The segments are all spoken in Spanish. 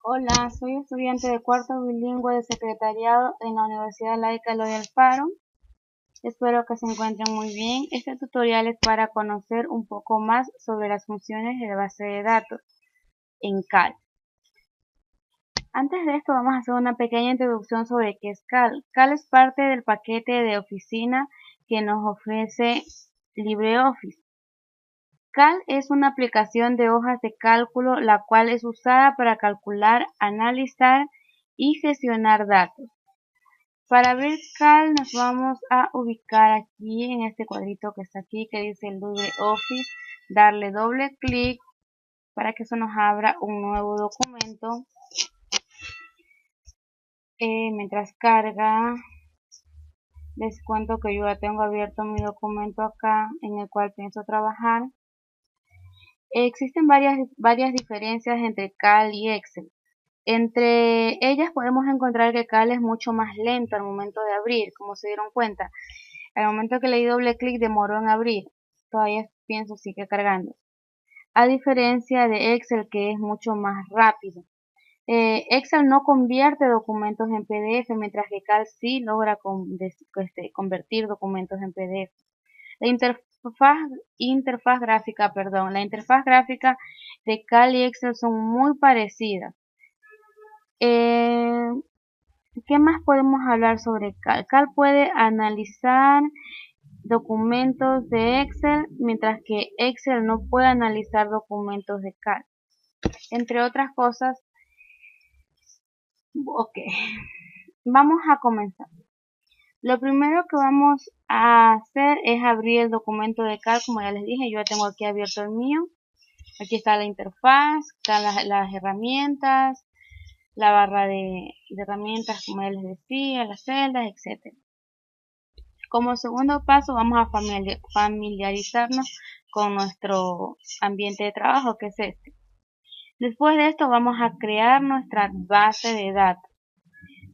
Hola, soy estudiante de cuarto bilingüe de secretariado en la Universidad Laica Eloy Alfaro. Espero que se encuentren muy bien. Este tutorial es para conocer un poco más sobre las funciones de la base de datos en CAL. Antes de esto vamos a hacer una pequeña introducción sobre qué es CAL. CAL es parte del paquete de oficina que nos ofrece LibreOffice. CAL es una aplicación de hojas de cálculo la cual es usada para calcular, analizar y gestionar datos. Para abrir CAL nos vamos a ubicar aquí en este cuadrito que está aquí que dice LibreOffice, darle doble clic para que eso nos abra un nuevo documento. Mientras carga, les cuento que yo ya tengo abierto mi documento acá en el cual pienso trabajar. Existen varias diferencias entre CAL y Excel. Entre ellas podemos encontrar que CAL es mucho más lento al momento de abrir, como se dieron cuenta. Al momento que le di doble clic demoró en abrir. Todavía pienso sigue cargando. A diferencia de Excel, que es mucho más rápido. Excel no convierte documentos en PDF, mientras que CAL sí logra convertir documentos en PDF. La interfaz gráfica de CAL y Excel son muy parecidas. ¿Qué más podemos hablar sobre CAL? CAL puede analizar documentos de Excel, mientras que Excel no puede analizar documentos de CAL. Entre otras cosas, ok, vamos a comenzar. Lo primero que vamos a hacer es abrir el documento de CAL, como ya les dije, yo ya tengo aquí abierto el mío. Aquí está la interfaz, están las herramientas, la barra de herramientas, como ya les decía, las celdas, etc. Como segundo paso vamos a familiarizarnos con nuestro ambiente de trabajo, que es este. Después de esto vamos a crear nuestra base de datos.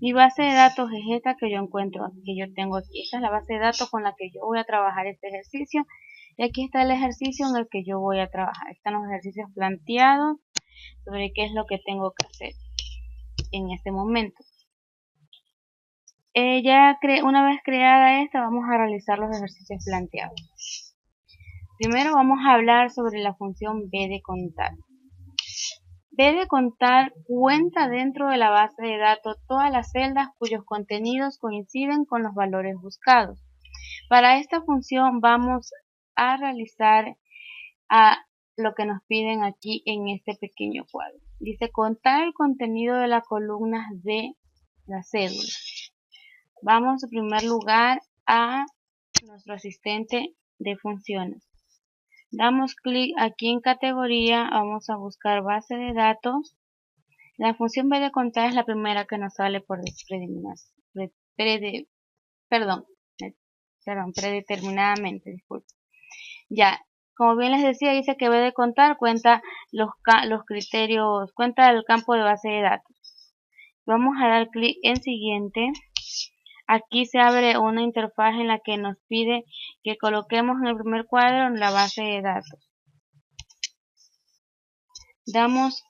Mi base de datos es esta que yo encuentro, que yo tengo aquí. Esta es la base de datos con la que yo voy a trabajar este ejercicio. Y aquí está el ejercicio en el que yo voy a trabajar. Están los ejercicios planteados sobre qué es lo que tengo que hacer en este momento. Una vez creada esta, vamos a realizar los ejercicios planteados. Primero vamos a hablar sobre la función B de contar. B de contar cuenta dentro de la base de datos todas las celdas cuyos contenidos coinciden con los valores buscados. Para esta función vamos a realizar lo que nos piden aquí en este pequeño cuadro. Dice contar el contenido de las columnas de la cédula. Vamos en primer lugar a nuestro asistente de funciones. Damos clic aquí en categoría, vamos a buscar base de datos. La función B de contar es la primera que nos sale por predeterminadamente. Disculpe. Ya, como bien les decía, dice que B de contar cuenta los criterios, cuenta el campo de base de datos. Vamos a dar clic en siguiente. Aquí se abre una interfaz en la que nos pide que coloquemos en el primer cuadro la base de datos. Damos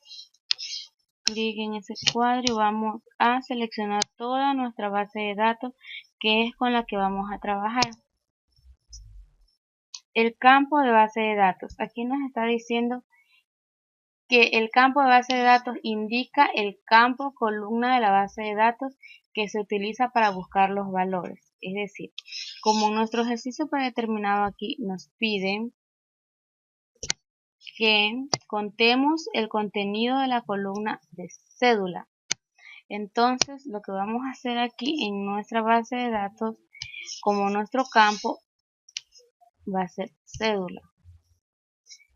clic en ese cuadro y vamos a seleccionar toda nuestra base de datos que es con la que vamos a trabajar. El campo de base de datos. Aquí nos está diciendo que el campo de base de datos indica el campo columna de la base de datos que se utiliza para buscar los valores. Es decir, como nuestro ejercicio predeterminado aquí nos pide que contemos el contenido de la columna de cédula. Entonces, lo que vamos a hacer aquí en nuestra base de datos, como nuestro campo va a ser cédula.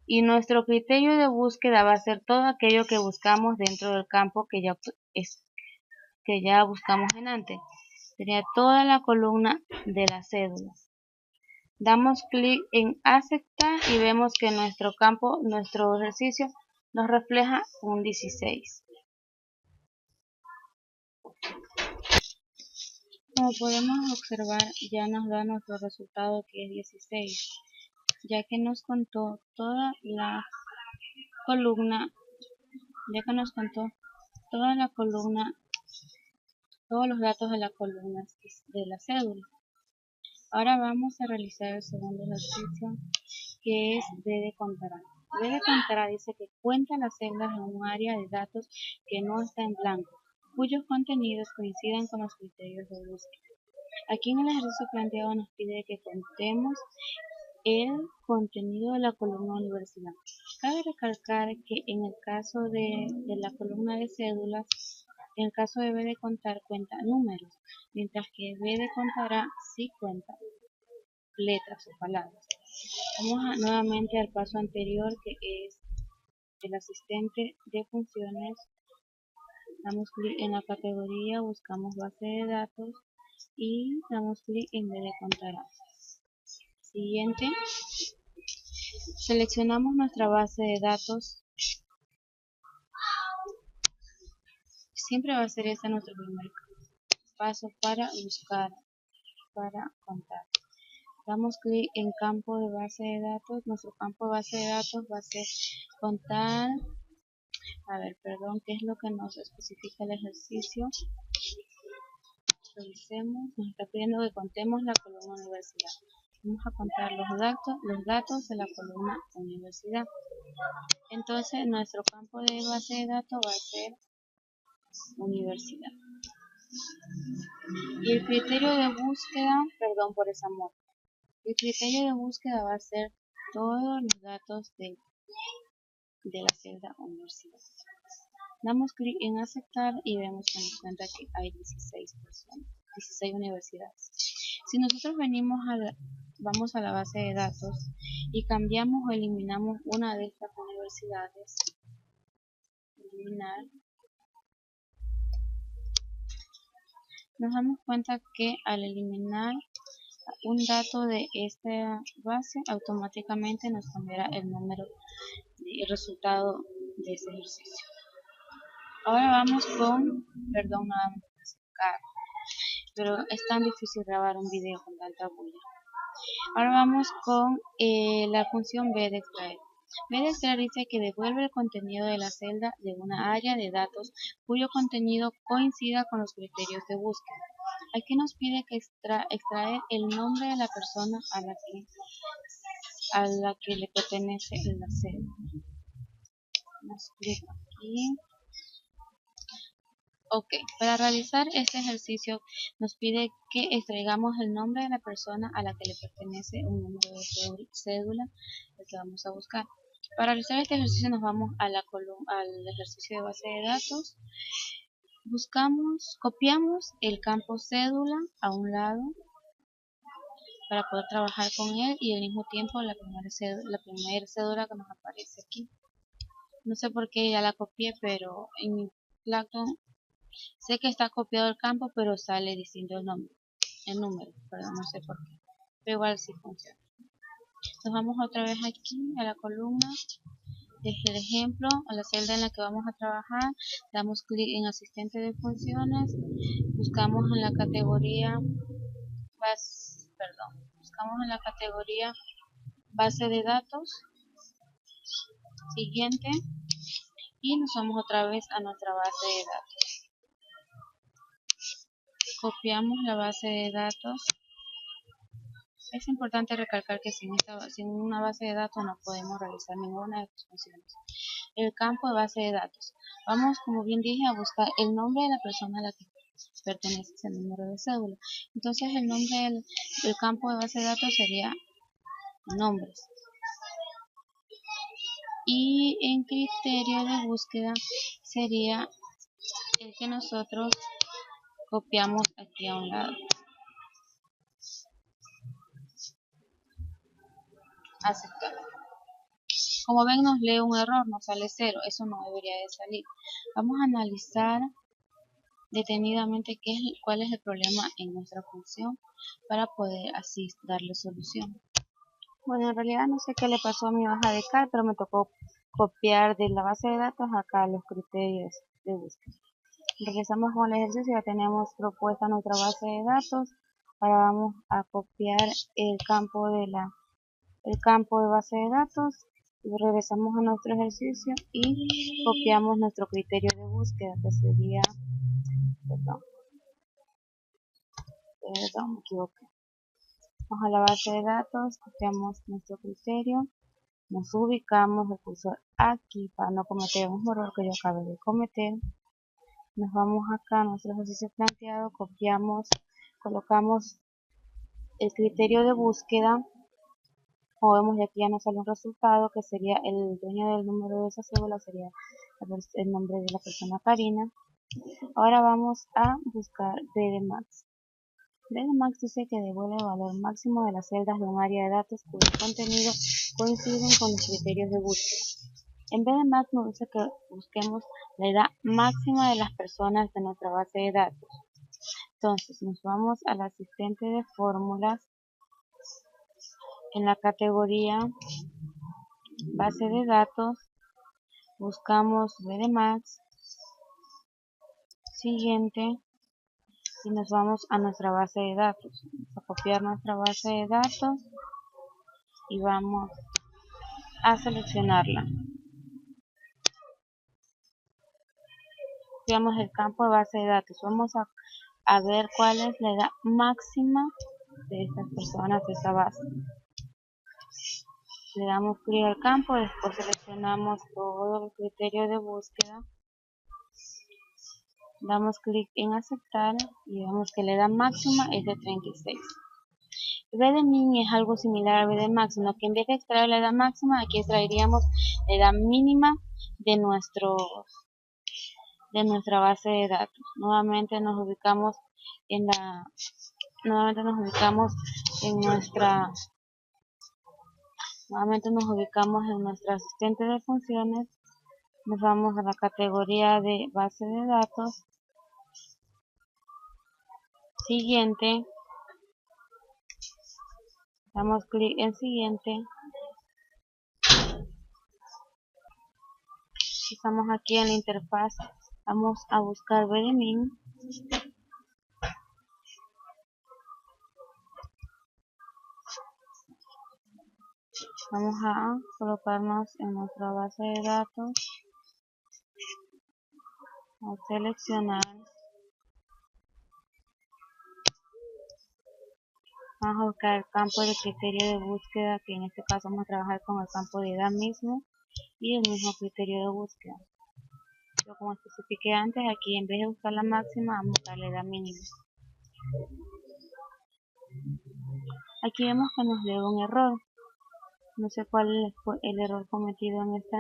Y nuestro criterio de búsqueda va a ser todo aquello que buscamos dentro del campo que ya buscamos en antes. Sería toda la columna de la cédula. Damos clic en aceptar y vemos que nuestro ejercicio nos refleja un 16. Como podemos observar, ya nos da nuestro resultado que es 16, ya que nos contó toda la columna, ya que nos contó toda la columna, todos los datos de la columna de la cédula. Ahora vamos a realizar el segundo ejercicio, que es B de contará. B de contará dice que cuenta las celdas en un área de datos que no está en blanco, cuyos contenidos coincidan con los criterios de búsqueda. Aquí en el ejercicio planteado nos pide que contemos el contenido de la columna universidad. Cabe recalcar que en el caso de la columna de cédulas, en el caso de B de contar cuenta números, mientras que B de contará sí cuenta letras o palabras. Vamos nuevamente al paso anterior, que es el asistente de funciones. Damos clic en la categoría, buscamos base de datos y damos clic en B de contará. Siguiente, seleccionamos nuestra base de datos. Siempre va a ser este nuestro primer paso para buscar, para contar. Damos clic en campo de base de datos. Nuestro campo de base de datos va a ser contar. ¿Qué es lo que nos especifica el ejercicio? Revisemos. Nos está pidiendo que contemos la columna universidad. Vamos a contar los datos de la columna universidad. Entonces, nuestro campo de base de datos va a ser universidad. Y el criterio de búsqueda, perdón por esa muerte. El criterio de búsqueda va a ser todos los datos de la celda universidad. Damos clic en aceptar y vemos que nos cuenta que hay 16 universidades. Si nosotros vamos a la base de datos y cambiamos o eliminamos una de estas universidades, eliminar, nos damos cuenta que al eliminar un dato de esta base, automáticamente nos cambiará el número y el resultado de ese ejercicio. Ahora vamos con, perdón nuevamente por sacar, pero es tan difícil grabar un video con tanta bulla. Ahora vamos con la función B de extraer. B de extraer dice que devuelve el contenido de la celda de una área de datos cuyo contenido coincida con los criterios de búsqueda. Aquí nos pide que extraer el nombre de la persona a la que le pertenece la celda. Vamos a clic aquí. Ok, para realizar este ejercicio nos pide que extraigamos el nombre de la persona a la que le pertenece un número de cédula, el que vamos a buscar. Para realizar este ejercicio nos vamos a al ejercicio de base de datos, copiamos el campo cédula a un lado para poder trabajar con él y al mismo tiempo la primera cédula que nos aparece aquí. No sé por qué ya la copié, pero en mi plato sé que está copiado el campo, pero sale distinto el número, perdón, no sé por qué, pero igual sí funciona. Nos vamos otra vez aquí a la columna, desde el ejemplo, a la celda en la que vamos a trabajar, damos clic en asistente de funciones, buscamos en la categoría base de datos, siguiente, y nos vamos otra vez a nuestra base de datos. Copiamos la base de datos. Es importante recalcar que sin una base de datos no podemos realizar ninguna de las funciones. El campo de base de datos. Vamos, como bien dije, a buscar el nombre de la persona a la que pertenece ese número de cédula. Entonces el nombre del campo de base de datos sería nombres. Y en criterio de búsqueda sería el que nosotros copiamos aquí a un lado. Aceptar. Como ven, nos lee un error, nos sale 0, eso no debería de salir. Vamos a analizar detenidamente cuál es el problema en nuestra función para poder así darle solución. Bueno, en realidad no sé qué le pasó a mi hoja de cal, pero me tocó copiar de la base de datos acá los criterios de búsqueda. Regresamos con el ejercicio, ya tenemos propuesta nuestra base de datos. Ahora vamos a copiar el campo de base de datos Regresamos a nuestro ejercicio y copiamos nuestro criterio de búsqueda, que sería, perdón, me equivoqué. Vamos a la base de datos, copiamos nuestro criterio, nos ubicamos el cursor aquí para no cometer el mismo error que yo acabé de cometer. Nos vamos acá a nuestro ejercicio planteado, copiamos, colocamos el criterio de búsqueda. Como vemos, aquí ya nos sale un resultado que sería el dueño del número de esa cédula, sería el nombre de la persona Karina. Ahora vamos a buscar BDMAX. BDMAX dice que devuelve el valor máximo de las celdas de un área de datos cuyo contenido coinciden con los criterios de búsqueda. En BDMAX nos dice que busquemos la edad máxima de las personas de nuestra base de datos. Entonces nos vamos al asistente de fórmulas. En la categoría base de datos buscamos BDMAX, siguiente, y nos vamos a nuestra base de datos. Vamos a copiar nuestra base de datos y vamos a seleccionarla. Copiamos el campo de base de datos. Vamos a ver cuál es la edad máxima de estas personas de esta base. Le damos clic al campo, después seleccionamos todo el criterio de búsqueda. Damos clic en aceptar y vemos que la edad máxima es de 36. BDMIN es algo similar al BDMAX, sino que en vez de extraer la edad máxima, aquí extraeríamos la edad mínima de nuestra base de datos. Nuevamente nos ubicamos en nuestra asistente de funciones. Nos vamos a la categoría de base de datos. Siguiente. Damos clic en siguiente. Estamos aquí en la interfaz. Vamos a buscar BDMIN. Vamos a colocarnos en nuestra base de datos. Vamos a seleccionar. Vamos a buscar el campo de criterio de búsqueda, que en este caso vamos a trabajar con el campo de edad mismo y el mismo criterio de búsqueda. Pero como especifiqué antes, aquí en vez de buscar la máxima, vamos a buscar la edad mínima. Aquí vemos que nos dio un error. No sé cuál fue el error cometido en este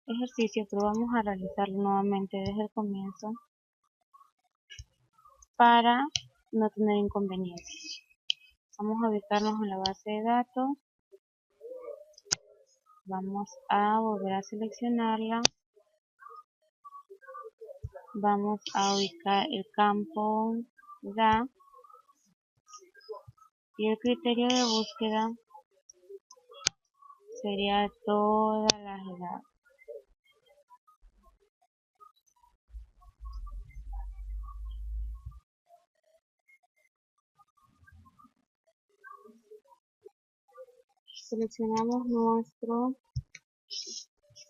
ejercicio, pero vamos a realizarlo nuevamente desde el comienzo para no tener inconvenientes. Vamos a ubicarnos en la base de datos. Vamos a volver a seleccionarla. Vamos a ubicar el campo edad y el criterio de búsqueda sería todas las edades. Seleccionamos nuestro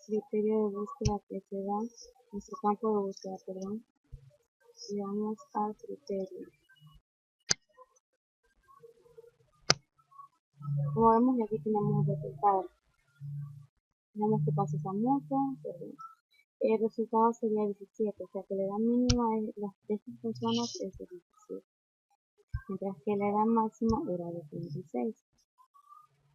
criterio de búsqueda que se da, nuestro campo de búsqueda, perdón, y vamos al criterio. Como vemos, aquí tenemos el resultado. Tenemos que pasa esa moto, el resultado sería 17, o sea que la edad mínima de estas personas es de 17, mientras que la edad máxima era de 26.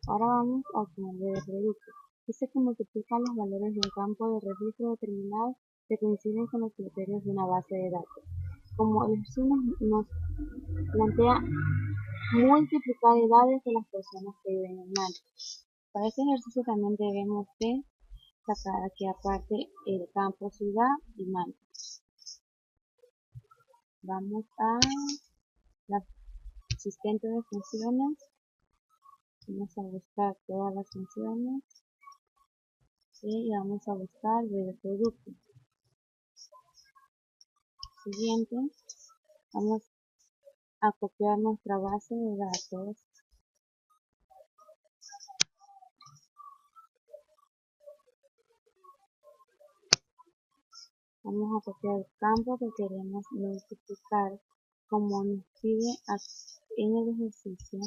Ahora vamos a obtener el producto. Dice que multiplica los valores de un campo de registro determinado que coinciden con los criterios de una base de datos. Como el ejercicio nos plantea multiplicar edades de las personas que viven en Malta. Para este ejercicio también debemos de sacar aquí aparte el campo ciudad y Malta. Vamos a la asistente de funciones. Vamos a buscar todas las funciones y vamos a buscar el producto. Siguiente, vamos a copiar nuestra base de datos. Vamos a copiar el campo que queremos multiplicar como nos pide en el ejercicio.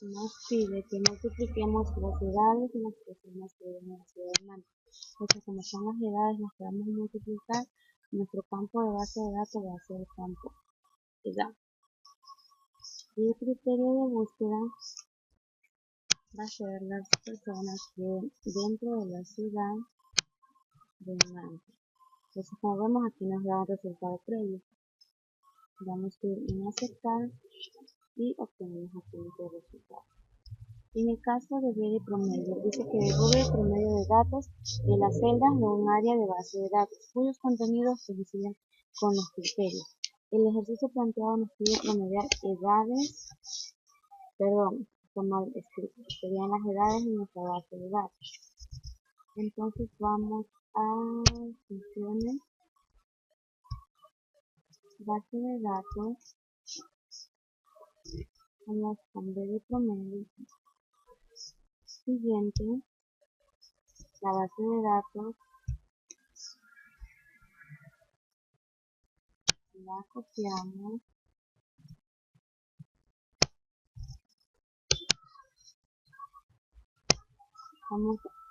Nos pide que multipliquemos las edades y las personas que viven en la ciudad de Manta. Entonces, como son las edades las que vamos a multiplicar, nuestro campo de base de datos va a ser el campo edad. Y el criterio de búsqueda va a ser las personas que dentro de la ciudad de Manta. Entonces, como vemos, aquí nos da un resultado previo. Damos clic en aceptar y obtenemos aquí nuestro resultado. En el caso de ver el promedio, dice que descubre el promedio de datos de las celdas de un área de base de datos, cuyos contenidos coinciden con los criterios. El ejercicio planteado nos pide promediar edades, está mal escrito, serían las edades en nuestra base de datos. Entonces vamos a funciones, base de datos, vamos con ver el promedio. Siguiente, la base de datos, la copiamos,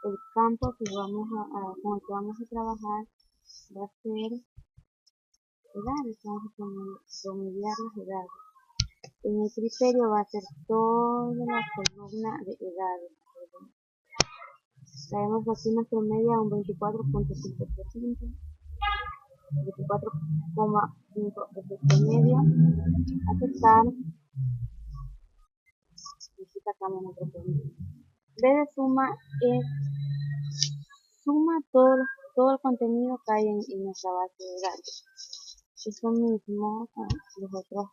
el campo que con el que vamos a trabajar va a ser edades, vamos a promediar las edades. En el criterio va a ser toda la columna de edades. Traemos aquí nuestro media a un 24.5%, 24,5 de promedio, aceptar y aquí sacamos nuestro promedio. B de suma es suma todo el contenido que hay en nuestra base de datos. Eso mismo, los otros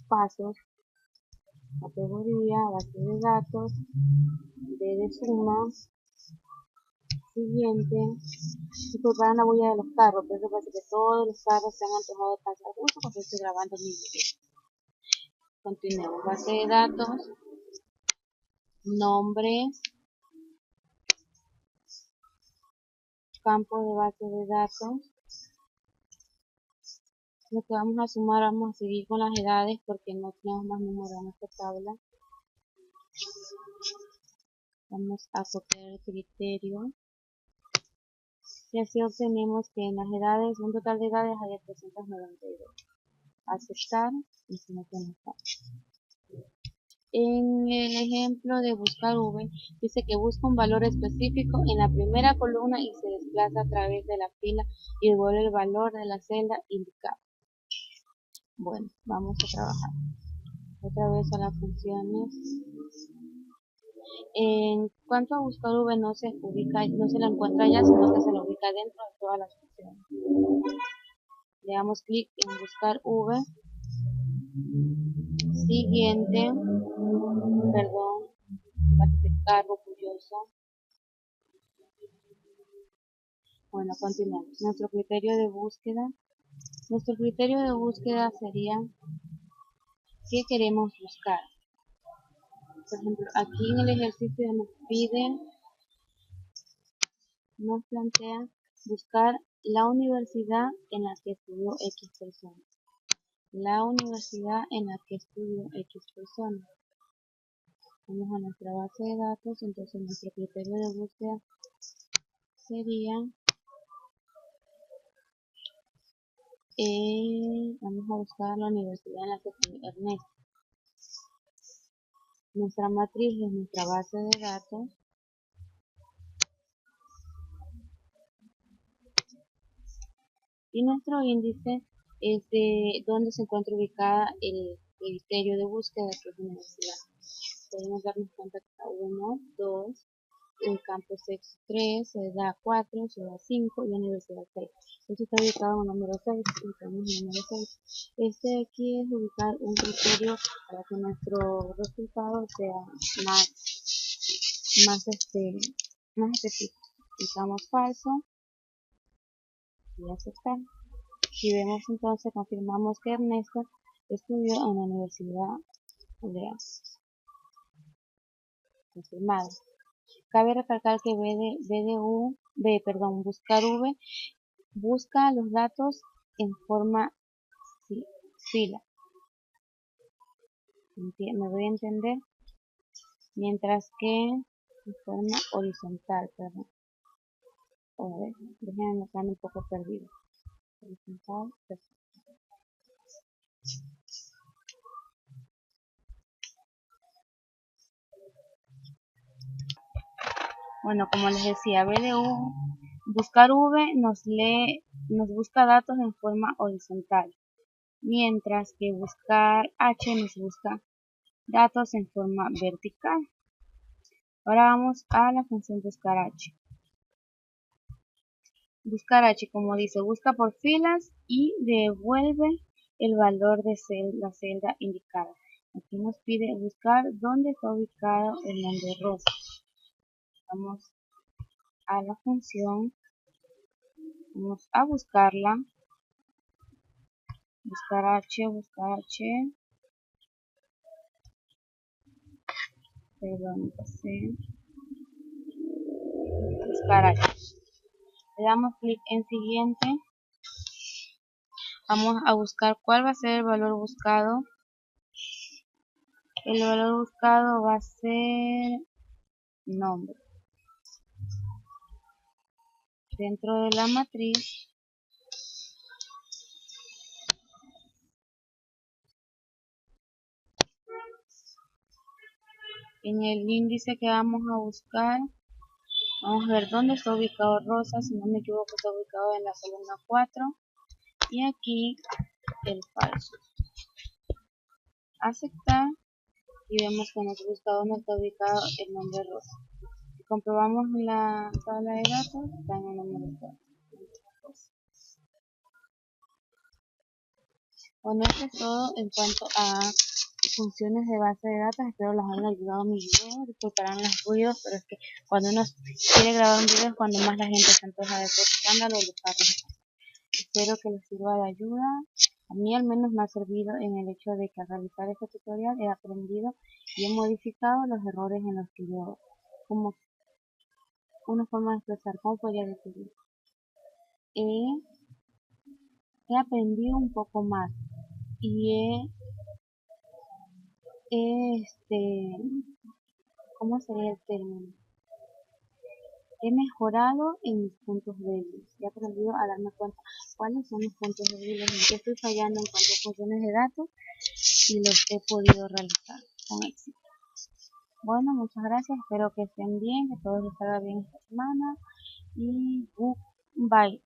pasos, categoría, base de datos, B de suma, siguiente, disculparán la bulla de los carros, pero eso parece que todos los carros se han antojado de pasar justo porque estoy grabando mi video. Continuemos, base de datos, nombre, campo de base de datos. Lo que vamos a sumar, vamos a seguir con las edades porque no tenemos más números en esta tabla. Vamos a copiar el criterio. Y así obtenemos que en las edades, un total de edades hay 392. Aceptar y se nos conecta. En el ejemplo de buscar V, dice que busca un valor específico en la primera columna y se desplaza a través de la fila y devuelve el valor de la celda indicada. Bueno, vamos a trabajar. Otra vez a las funciones. En cuanto a buscar V no se ubica, no se la encuentra ya, sino que se la ubica dentro de todas las funciones. Le damos clic en buscar V. Siguiente, perdón, carro curioso. Bueno, continuamos. Nuestro criterio de búsqueda sería ¿qué queremos buscar? Por ejemplo, aquí en el ejercicio nos plantea buscar la universidad en la que estudió X persona. La universidad en la que estudió X persona. Vamos a nuestra base de datos, entonces nuestro criterio de búsqueda sería vamos a buscar la universidad en la que estudió Ernesto. Nuestra matriz es nuestra base de datos. Y nuestro índice es de donde se encuentra ubicada el criterio de búsqueda, que es universidad. Podemos darnos cuenta que está 1, 2, el campo sexo 3, ciudad 4, ciudad 5 y universidad 6. Esto está ubicado en el número 6, ubicamos el número 6. Este de aquí es ubicar un criterio para que nuestro resultado sea más específico. Ubicamos falso y aceptar. Y vemos entonces, confirmamos que Ernesto estudió en la Universidad de confirmado. Cabe recalcar que BDU buscar V, busca los datos en forma fila. Me voy a entender. Mientras que en forma horizontal, perdón. A ver, déjenme notar un poco perdido. Horizontal, perfecto. Bueno, como les decía, buscar V nos busca datos en forma horizontal, mientras que buscar H nos busca datos en forma vertical. Ahora vamos a la función buscar H. Buscar H, como dice, busca por filas y devuelve el valor de la celda indicada. Aquí nos pide buscar dónde está ubicado el nombre rosa. Vamos a la función, vamos a buscarla, buscar H, perdón, buscar H. Le damos clic en siguiente. Vamos a buscar cuál va a ser el valor buscado. El valor buscado va a ser nombre. Dentro de la matriz en el índice que vamos a buscar, vamos a ver dónde está ubicado rosa. Si no me equivoco, está ubicado en la columna 4 y aquí el falso. Aceptar y vemos que nos busca dónde está ubicado el nombre rosa. Si comprobamos la tabla de datos, está en el número 4. Bueno, esto es todo en cuanto a funciones de base de datos. Espero les hayan ayudado mi video. Disculparán los ruidos, pero es que cuando uno quiere grabar un video es cuando más la gente se antoja de hacer escándalo o de carros. Espero que les sirva de ayuda. A mí al menos me ha servido en el hecho de que al realizar este tutorial he aprendido y he modificado los errores en los que yo, como una forma de expresar, ¿cómo podría decirlo? He aprendido un poco más y ¿cómo sería el término? He mejorado en mis puntos débiles. He aprendido a darme cuenta cuáles son mis puntos débiles, en qué estoy fallando en cuanto a funciones de datos y los he podido realizar con éxito. Bueno, muchas gracias. Espero que estén bien, que todo les salga bien esta semana y bye.